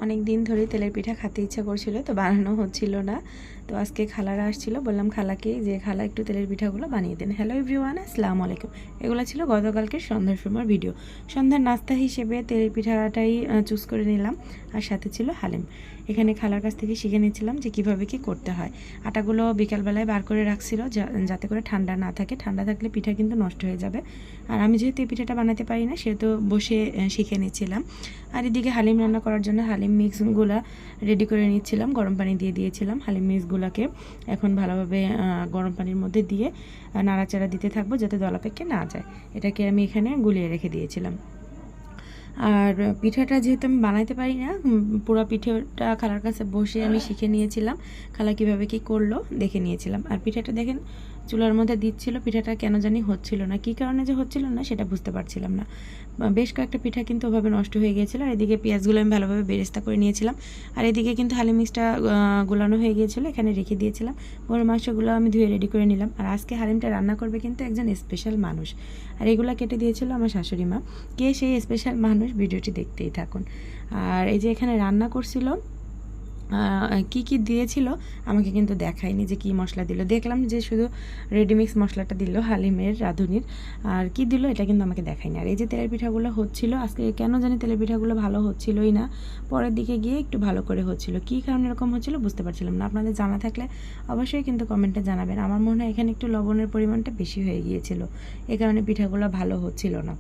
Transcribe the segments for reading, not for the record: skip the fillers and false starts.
অনেক দিন ধরেই তেলের পিঠা খেতে ইচ্ছা করছিল, তো বানানো হচ্ছিল না। তো আজকে খালারা আসছিল, বললাম খালাকে যে খালা একটু তেলের পিঠাগুলো বানিয়ে দেন। হ্যালো এভরিওয়ান, আসসালামু আলাইকুম। এগুলো ছিল গতকালকের সন্ধ্যার সময় ভিডিও। সন্ধ্যার নাস্তা হিসেবে তেলের পিঠাটাই চুজ করে নিলাম, আর সাথে ছিল হালিম। এখানে খালার কাছ থেকে শিখে নিয়েছিলাম যে কিভাবে কি করতে হয়। আটাগুলো বিকালবেলায় বার করে রাখছিল যাতে করে ঠান্ডা না থাকে, ঠান্ডা থাকলে পিঠা কিন্তু নষ্ট হয়ে যাবে। আর আমি যেহেতু এই পিঠাটা বানাতে পারি না, সেহেতু বসে শিখে নিচ্ছিলাম। আর এদিকে হালিম রান্না করার জন্য হালিম মিক্সগুলো রেডি করে নিচ্ছিলাম, গরম পানি দিয়ে দিয়েছিলাম। হালিম মিক্সগুলোকে এখন ভালোভাবে গরম পানির মধ্যে দিয়ে নাড়াচাড়া দিতে থাকবো যাতে দলা পেকে না যায়। এটাকে আমি এখানে গুলিয়ে রেখে দিয়েছিলাম। আর পিঠাটা যেহেতু আমি বানাইতে পারি না, পুরো পিঠাটা খালার কাছে বসে আমি শিখে নিয়েছিলাম। খালা কীভাবে কী করলো দেখে নিয়েছিলাম। আর পিঠাটা দেখেন চুলার মধ্যে দিচ্ছিল, পিঠাটা কেন জানি হচ্ছিল না, কী কারণে যে হচ্ছিল না সেটা বুঝতে পারছিলাম না। বেশ কয়েকটা পিঠা কিন্তু ওভাবে নষ্ট হয়ে গিয়েছিলো। আর এদিকে পেঁয়াজগুলো আমি ভালোভাবে বেরেস্তা করে নিয়েছিলাম। আর এদিকে কিন্তু হালিম মিক্সটা গোলানো হয়ে গিয়েছিলো, এখানে রেখে দিয়েছিলাম। গরুর মাংসগুলো আমি ধুয়ে রেডি করে নিলাম। আর আজকে হালিমটা রান্না করবে কিন্তু একজন স্পেশাল মানুষ, আর এগুলো কেটে দিয়েছিল আমার শাশুড়ি মা। কে সেই স্পেশাল মানুষ ভিডিওটি দেখতেই থাকুন। আর এই যে এখানে রান্না করছিল, কি কি দিয়েছিল আমাকে কিন্তু দেখায়নি যে কি মশলা দিল। দেখলাম যে শুধু রেডিমিক্স মশলাটা দিল হালিমের রাঁধুনির, আর কি দিল এটা কিন্তু আমাকে দেখায়নি। আর এই যে তেলের পিঠাগুলো হচ্ছিল আজকে, কেন জানি তেলের পিঠাগুলো ভালো হচ্ছিলই না। পরের দিকে গিয়ে একটু ভালো করে হচ্ছিল, কী কারণে এরকম হচ্ছিল বুঝতে পারছিলাম না। আপনাদের জানা থাকলে অবশ্যই কিন্তু কমেন্টে জানাবেন। আমার মনে হয় এখানে একটু লবণের পরিমাণটা বেশি হয়ে গিয়েছিল, এ কারণে পিঠাগুলো ভালো হচ্ছিল না।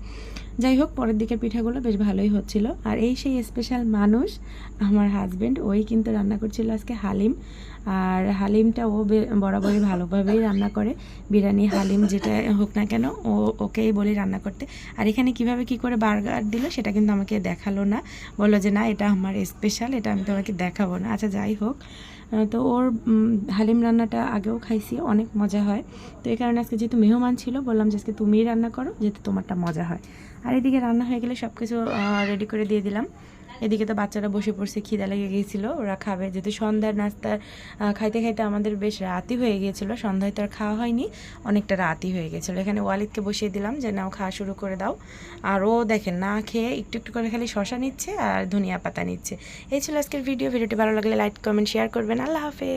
যাই হোক, পরের দিকের পিঠাগুলো বেশ ভালোই হচ্ছিল। আর এই সেই স্পেশাল মানুষ আমার হাজব্যান্ড, ওই কিন্তু রান্না করছিল আজকে হালিম। আর হালিমটা ও বরাবরই ভালোভাবেই রান্না করে, বিরিয়ানি হালিম যেটা হোক না কেন ওকেই বলি রান্না করতে। আর এখানে কিভাবে কি করে বার্গার দিল সেটা কিন্তু আমাকে দেখালো না, বললো যে না এটা আমার স্পেশাল, এটা আমি তোমাকে দেখাবো না। আচ্ছা যাই হোক, তো ওর হালিম রান্নাটা আগেও খাইছি, অনেক মজা হয়। তো এই কারণে আজকে যেহেতু মেহমান ছিল, বললাম যে আজকে তুমিই রান্না করো, যেহেতু তোমারটা মজা হয়। আর এদিকে রান্না হয়ে গেলে সব কিছু রেডি করে দিয়ে দিলাম। এদিকে তো বাচ্চারা বসে পড়ছে, খিদা লেগে গিয়েছিলো, ওরা খাবে। যেহেতু সন্ধ্যার নাস্তা খাইতে খাইতে আমাদের বেশ রাতই হয়ে গিয়েছিলো, সন্ধ্যায় তো আর খাওয়া হয়নি, অনেকটা রাতই হয়ে গেছিলো। এখানে ওয়ালিদকে বসিয়ে দিলাম যে নাও খাওয়া শুরু করে দাও। আর ও দেখেন না খেয়ে একটু একটু করে খালি শশা নিচ্ছে আর ধনিয়া পাতা নিচ্ছে। এই ছিল আজকের ভিডিওটি ভালো লাগলে লাইক কমেন্ট শেয়ার করবেন। আল্লাহ হাফেজ।